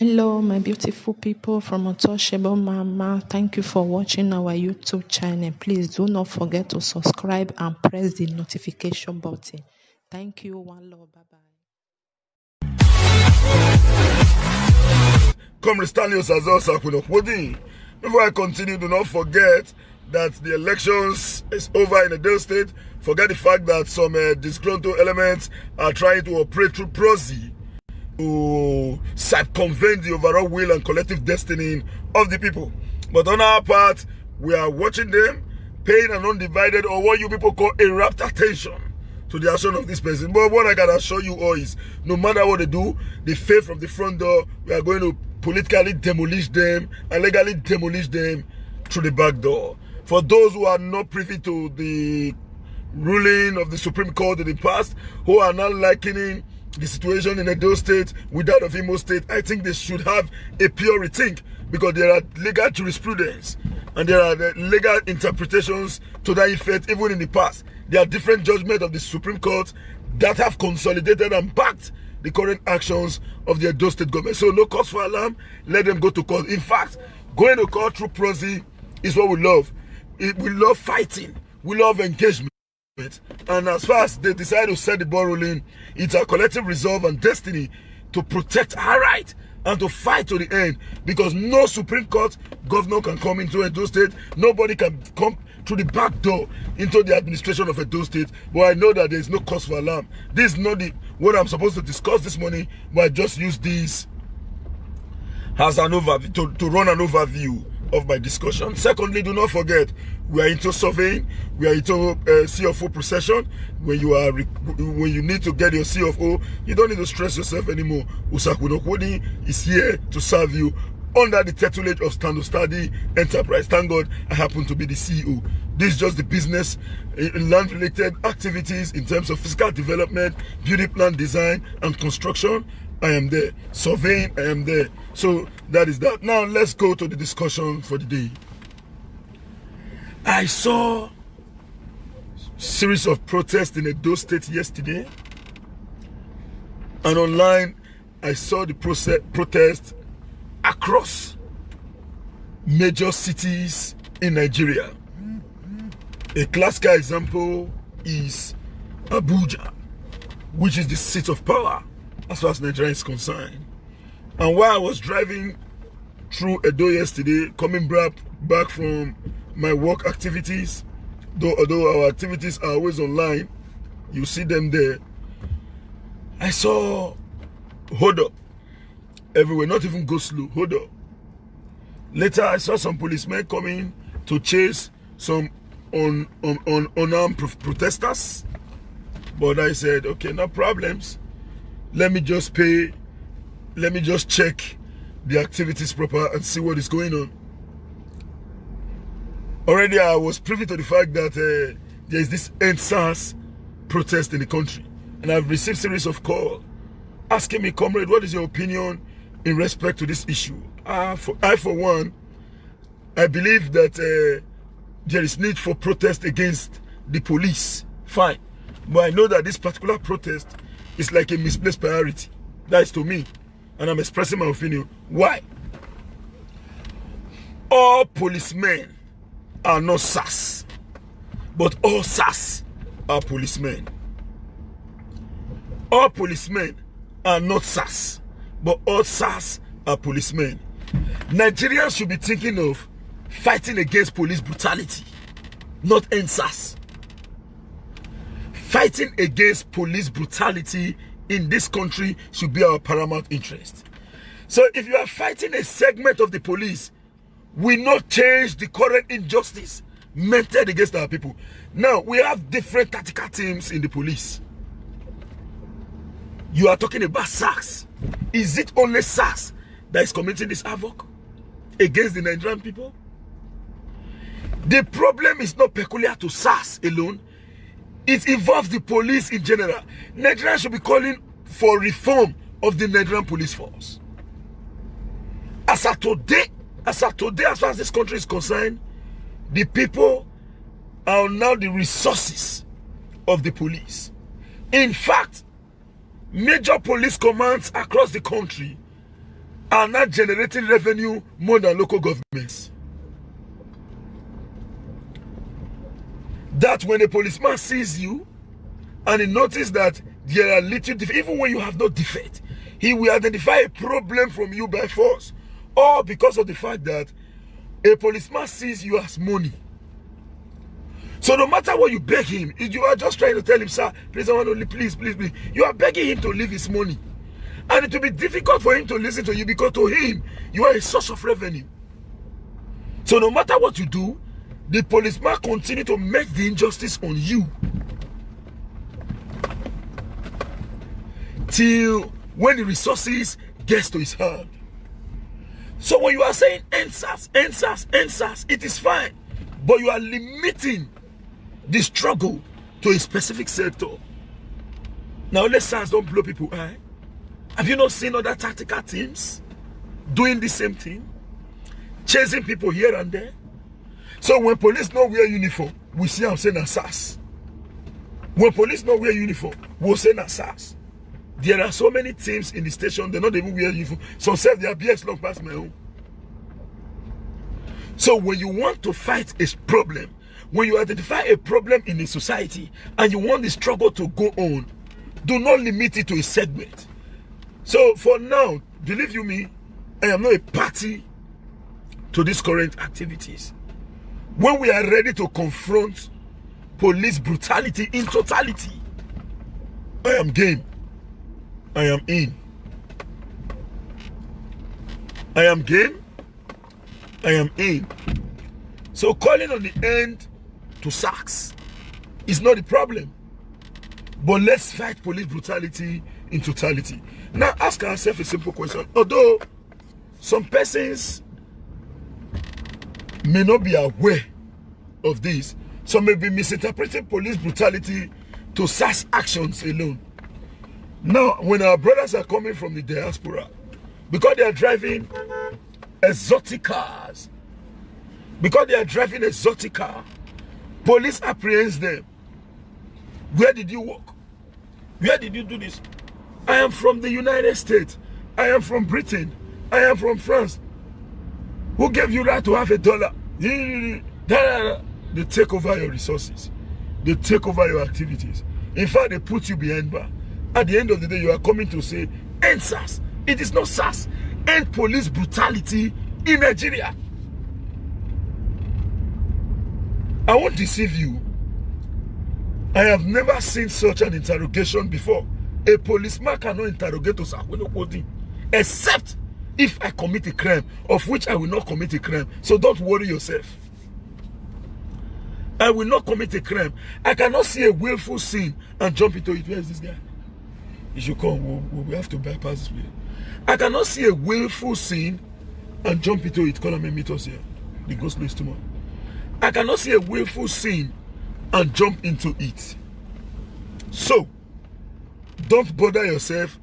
Hello, my beautiful people from Untouchable Mama. Thank you for watching our YouTube channel. Please do not forget to subscribe and press the notification button. Thank you. One love. Bye bye. Comrade Stanley Osazo-Sakwinokpodi. Before I continue, do not forget that the elections is over in Edo State. Forget the fact that some disgruntled elements are trying to operate through proxy to circumvent the overall will and collective destiny of the people. But on our part, we are watching them, paying an undivided, or what you people call a rapt attention to the action of this person. But what I can assure you all is, no matter what they do, they fail from the front door. We are going to politically demolish them and legally demolish them through the back door. For those who are not privy to the ruling of the Supreme Court in the past, who are now likening the situation in Edo State with that of Imo State, I think they should have a pure rethink, because there are legal jurisprudence and there are legal interpretations to that effect. Even in the past, there are different judgments of the Supreme Court that have consolidated and backed the current actions of the Edo State government. So no cause for alarm. Let them go to court. In fact, going to court through proxy is what we love. We love fighting. We love engagement. And as far as they decide to set the ball rolling, it's our collective resolve and destiny to protect our right and to fight to the end, because no Supreme Court governor can come into Edo State. Nobody can come through the back door into the administration of Edo State. But I know that there is no cause for alarm. This is not what I'm supposed to discuss this morning, but I just use this as an overview, to run an overview of my discussion. Secondly, do not forget, we are into surveying, we are into CFO procession. When you need to get your CFO, you don't need to stress yourself anymore. Usakwinokpodi is here to serve you under the tutelage of Stand Study Enterprise. Thank God I happen to be the CEO. This is just the business, land-related activities in terms of physical development, beauty plan design, and construction. I am there. Surveying, I am there. So that is that. Now let's go to the discussion for the day. I saw a series of protests in Edo State yesterday, and online I saw the protest across major cities in Nigeria. A classical example is Abuja, which is the seat of power as far as Nigeria is concerned. And while I was driving through Edo yesterday, coming back from my work activities, although our activities are always online, you see them there, I saw hold up everywhere, not even go slow, hold up. Later I saw some policemen coming to chase some unarmed protesters, but I said, okay, no problems. Let me just check the activities proper and see what is going on. Already I was privy to the fact that there is this EndSARS protest in the country, and I've received a series of calls asking me, comrade, what is your opinion in respect to this issue? For one, I believe that there is need for protest against the police. Fine. But I know that this particular protest is like a misplaced priority. That is to me. And I'm expressing my opinion. Why? All policemen are not SARS, but all SARS are policemen. All policemen are not SARS, but all SARS are policemen. Nigerians should be thinking of fighting against police brutality, not EndSARS. Fighting against police brutality in this country should be our paramount interest. So if you are fighting a segment of the police, we not change the current injustice meted against our people. Now, we have different tactical teams in the police. You are talking about SARS. Is it only SARS that is committing this havoc against the Nigerian people? The problem is not peculiar to SARS alone. It involves the police in general. Nigeria should be calling for reform of the Nigerian police force. As of today, as far as this country is concerned, the people are now the resources of the police. In fact, major police commands across the country are not generating revenue more than local governments. That when a policeman sees you and he notices that there are little defects, even when you have no defect, he will identify a problem from you by force, or because of the fact that a policeman sees you as money. So no matter what you beg him, if you are just trying to tell him, sir, please, I want to leave, please, please, please, you are begging him to leave his money. And it will be difficult for him to listen to you because to him, you are a source of revenue. So no matter what you do, the policeman continue to make the injustice on you till when the resources gets to his hand. So when you are saying NSAS, NSAS, NSAS, it is fine, but you are limiting the struggle to a specific sector. Now let SARS don't blow people eye. Have you not seen other tactical teams doing the same thing, chasing people here and there? So when police don't wear uniform, we see them saying SARS. When police don't wear uniform, we'll say SARS. There are so many teams in the station, they're not even wearing uniform. Some say they are BS long past my own. So when you want to fight a problem, when you identify a problem in a society and you want the struggle to go on, do not limit it to a segment. So for now, believe you me, I am not a party to these current activities. When we are ready to confront police brutality in totality, I am game. I am in. I am game. I am in. So calling on the end to SARS is not the problem. But let's fight police brutality in totality. Now ask ourselves a simple question. Although some persons may not be aware of this, some may be misinterpreting police brutality to SARS actions alone. Now, when our brothers are coming from the diaspora, because they are driving exotic cars, police apprehends them. Where did you work? Where did you do this? I am from the United States. I am from Britain. I am from France. Who gave you right to have $1? They take over your resources. They take over your activities. In fact, they put you behind bar. At the end of the day, you are coming to say, end SARS. It is not SARS. End police brutality in Nigeria. I won't deceive you. I have never seen such an interrogation before. A policeman cannot interrogate us except if I commit a crime, of which I will not commit a crime. So don't worry yourself. I will not commit a crime. I cannot see a willful sin and jump into it. Where is this guy? He should come. We have to bypass this place. I cannot see a willful sin and jump into it. Call and meet us here. The ghost news tomorrow. I cannot see a willful sin and jump into it. So, don't bother yourself.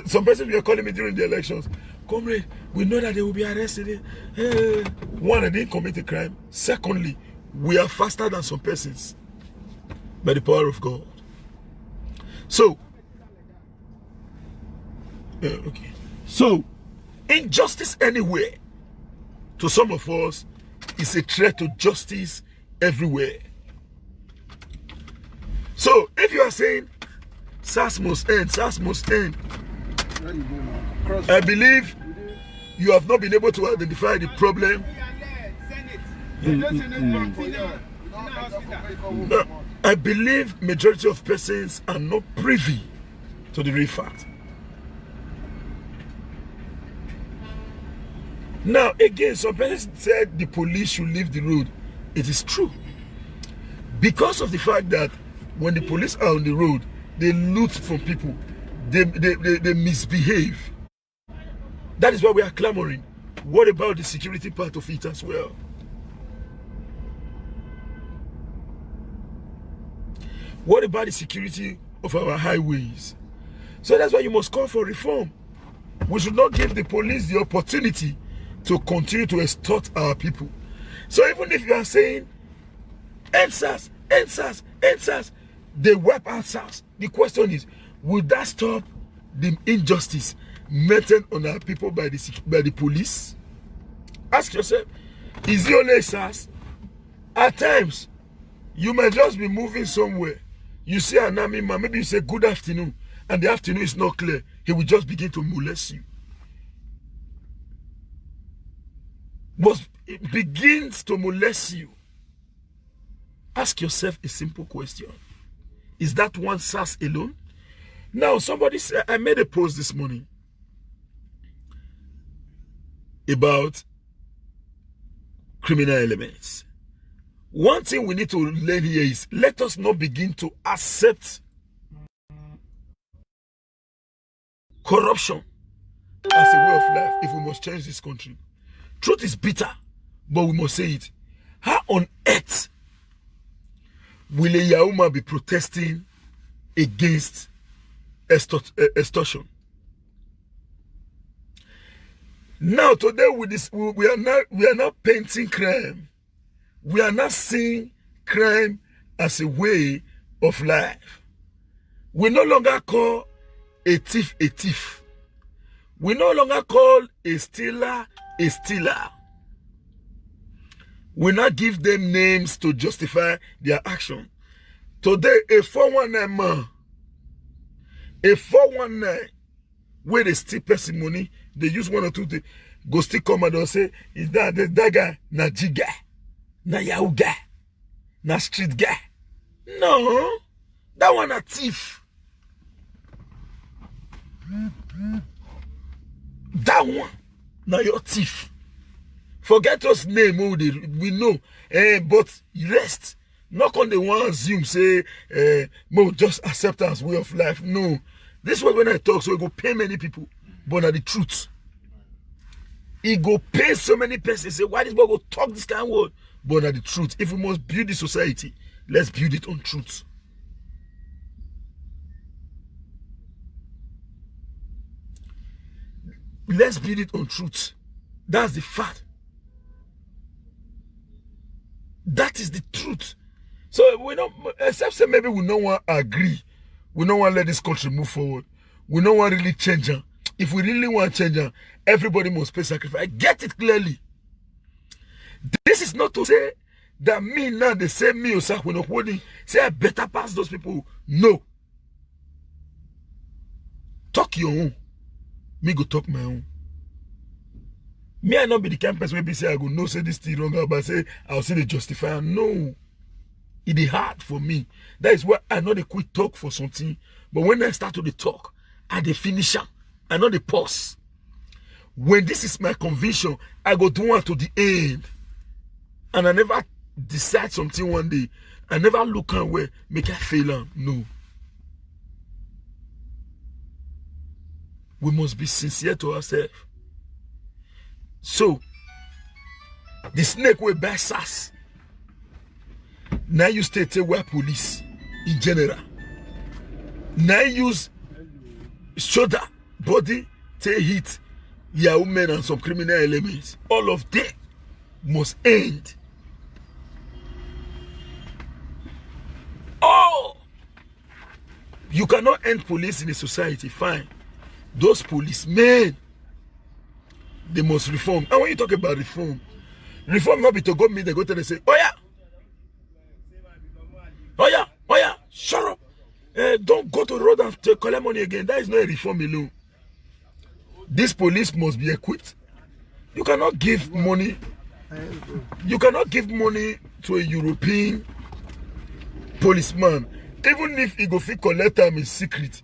Some persons were calling me during the elections. Comrade, we know that they will be arrested. One, I didn't commit a crime. Secondly, we are faster than some persons by the power of God. So, okay. So, injustice anywhere to some of us is a threat to justice everywhere. So, if you are saying SARS must end, SARS must end, I believe you have not been able to identify the problem. I believe majority of persons are not privy to the real fact. Now, again, some persons said the police should leave the road. It is true. Because of the fact that when the police are on the road, they loot from people. They misbehave. That is why we are clamoring. What about the security part of it as well? What about the security of our highways? So that's why you must call for reform. We should not give the police the opportunity to continue to extort our people. So even if you are saying, end SARS, end SARS, end SARS, they wipe out SARS. The question is, will that stop the injustice maintained on our people by the police? Ask yourself, is it only SARS? At times, you might just be moving somewhere. You see an army man, maybe you say good afternoon, and the afternoon is not clear. He will just begin to molest you. But it begins to molest you. Ask yourself a simple question. Is that one SARS alone? Now, somebody said, I made a post this morning about criminal elements. One thing we need to learn here is, let us not begin to accept corruption as a way of life if we must change this country. Truth is bitter, but we must say it. How on earth will a Yauma be protesting against extortion? Now today with this, we are not painting crime. We are not seeing crime as a way of life. We no longer call a thief a thief. We no longer call a stealer a stealer. We not give them names to justify their action. Today, a 419 man, a 419, where they steal person money, they use one or two things, go still come and say, is that guy, na G guy, na Yahoo guy, na street guy. No, that one a thief. That one, now your thief. Forget us name, we know. But rest. Not on the one assume, say, just accept as way of life. No. This was when I talk, so it go pay many people. But not the truth. It go pay so many persons. Say, why this boy go talk this kind of word? But not the truth. If we must build this society, let's build it on truth. Let's build it on truth. That's the fact. That is the truth. So we don't, except say maybe we don't want to agree. We don't want to let this country move forward. We don't want to really change her. If we really want to change her, everybody must pay sacrifice. Get it clearly. This is not to say that me now, they say me or say I better pass those people. No. Talk your own. Me go talk my own. Me I not be the kind of person where say I go no say this thing wrong, but say I'll say the justifier. No. It is hard for me. That is why I know the quick talk for something. But when I start to the talk, I the finisher. I know the pause. When this is my conviction, I go do one to the end. And I never decide something one day. I never look at where make I fail. No. We must be sincere to ourselves. So, the snake will buy SARS. Now you state where police in general. Now use shoulder, body, take hit, Yahoo men and some criminal elements. All of them must end. Oh! You cannot end police in a society, fine. Those policemen, they must reform. And when you talk about reform not be to go meet, they go tell them say, oh yeah, shut up. Don't go to the road and collect money again. That is not a reform alone. This police must be equipped. You cannot give money. You cannot give money to a European policeman, even if he go fit collect them in secret.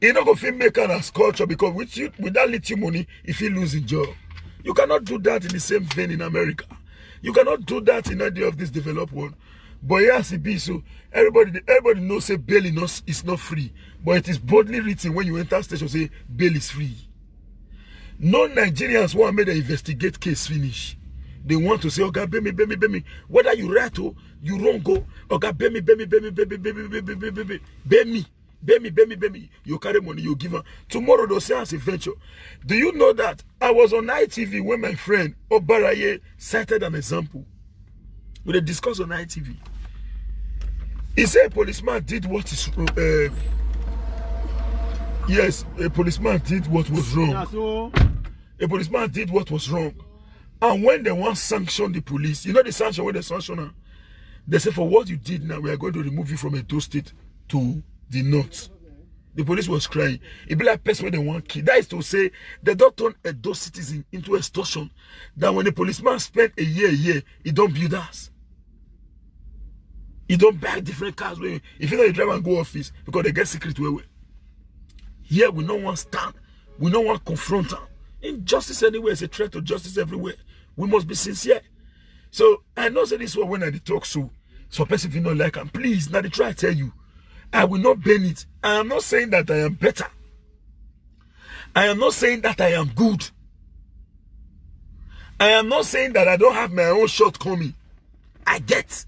He not go fit make an as culture because with that little money, if he lose his job. You cannot do that in the same vein in America. You cannot do that in any of this developed world. But yes, it be so. Everybody knows say bail is not free. But it is boldly written when you enter station say bail is free. No Nigerians want to make the investigate case finish. They want to say, okay, pay me. Whether you right or you wrong go, okay, pay me. You carry money, you give her. Tomorrow they'll say as a venture. Do you know that I was on ITV when my friend Obaraye cited an example? We discussed on ITV. He said a policeman did what is Yes, a policeman did what was wrong. A policeman did what was wrong. And when they want to sanction the police, you know the sanction when they sanction them? They say, for what you did now, we are going to remove you from Edo State to the north. The police was crying. It be like person when they want kill. That is to say, they don't turn Edo citizen into extortion. That when the policeman spent a year, he don't build us. He don't buy different cars. If you know you drive and go office, because they get secret way. Here we don't want to stand. We don't want to confront them. Injustice anywhere is a threat to justice everywhere. We must be sincere. So I know that this one when I talk so person if you not like them, please, now they try to tell you, I will not bend it. I am not saying that I am better. I am not saying that I am good. I am not saying that I don't have my own shortcoming. I get.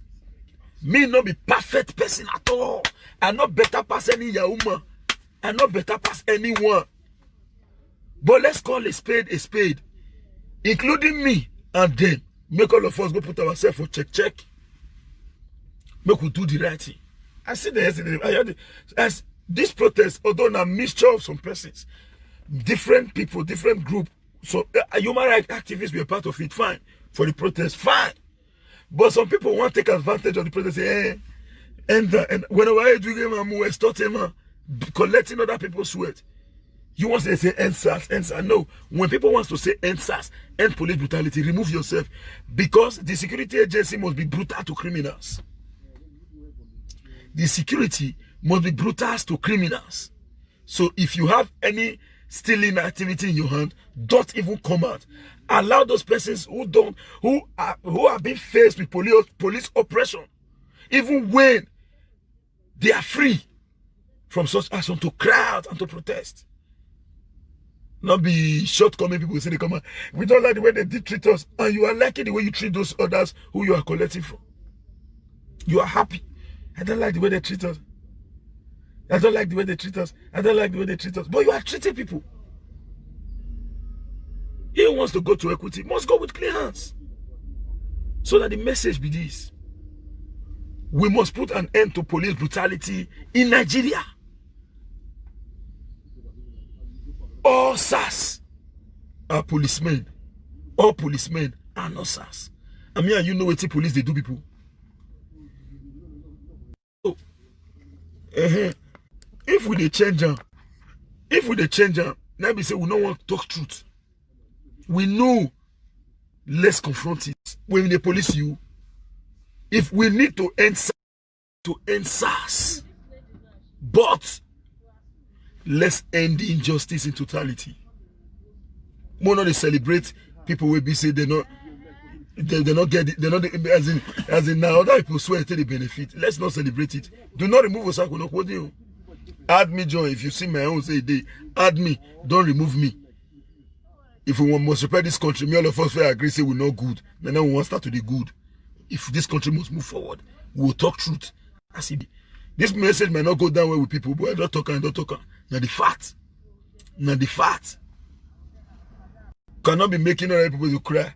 Me not be perfect person at all. I'm not better past any Yahuma. I'm not better past anyone. But let's call a spade, including me and them. Make all of us go put ourselves for check. Make we do the right thing. I see the yesterday. I heard as this protest, although a mixture of some persons, different people, different group. So human rights activists were part of it. Fine for the protest, fine. But some people want to take advantage of the protest. Say, and whenever I do them, extorting, collecting other people's sweat. You want to say end SARS. No. When people want to say end SARS, end police brutality, remove yourself. Because the security agency must be brutal to criminals. The security must be brutal to criminals. So if you have any stealing activity in your hand, don't even come out. Allow those persons who are being faced with police oppression, even when they are free from such action, to cry out and to protest. Not be shortcoming people say they come out. We don't like the way they did treat us, and you are liking the way you treat those others who you are collecting from. You are happy. I don't like the way they treat us. I don't like the way they treat us. I don't like the way they treat us. But you are treating people. He who wants to go to equity must go with clean hands. So that the message be this: we must put an end to police brutality in Nigeria. All SARS are policemen. All policemen are not SARS. I mean, you know what the police they do, people. Oh, if we they change them, now we say we don't want to talk truth. We know, let's confront it. When they police you, if we need to end SARS, but let's end the injustice in totality. More not they celebrate people will be say they're not get it, they're not as in now other people swear to the benefit. Let's not celebrate it. Do not remove us. Add me join. If you see my own say day, add me. Don't remove me. If we must repair this country, me all of us will agree say we're not good. Then we want to start to the good. If this country must move forward, we will talk truth. I see. This message might not go down well with people, but I don't talk. Now the fact. Cannot be making other people to cry.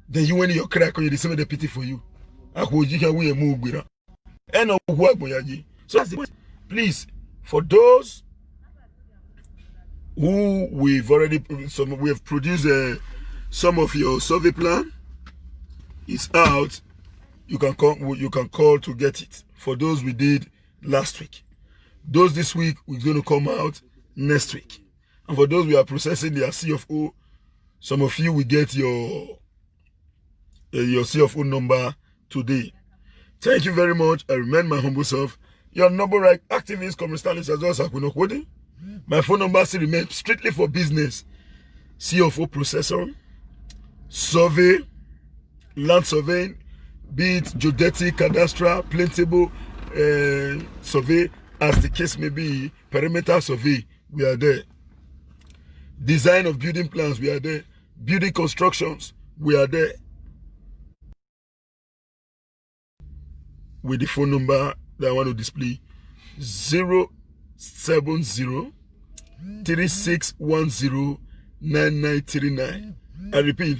Then you when you cry, because you decide the pity for you. So please, for those who we have produced some of your survey plan, it's out. You can call to get it. For those we did last week, those this week we're going to come out next week, and for those we are processing their CFO, some of you will get your CFO number today. Thank you very much. I remain my humble self, your number right activist, Comrade Stanley Sazosa Kunokwodi. My phone number still remains strictly for business. CFO processor, survey, land surveying, be it geodetic, cadastral, plantable survey, as the case may be, perimeter survey, we are there. Design of building plans, we are there. Building constructions, we are there. With the phone number that I want to display, 070-3610-9939. I repeat,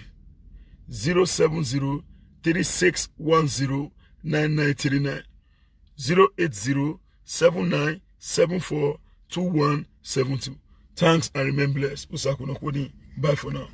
070-3610-9939. 080-7974-2172. Thanks and remain blessed. Bye for now.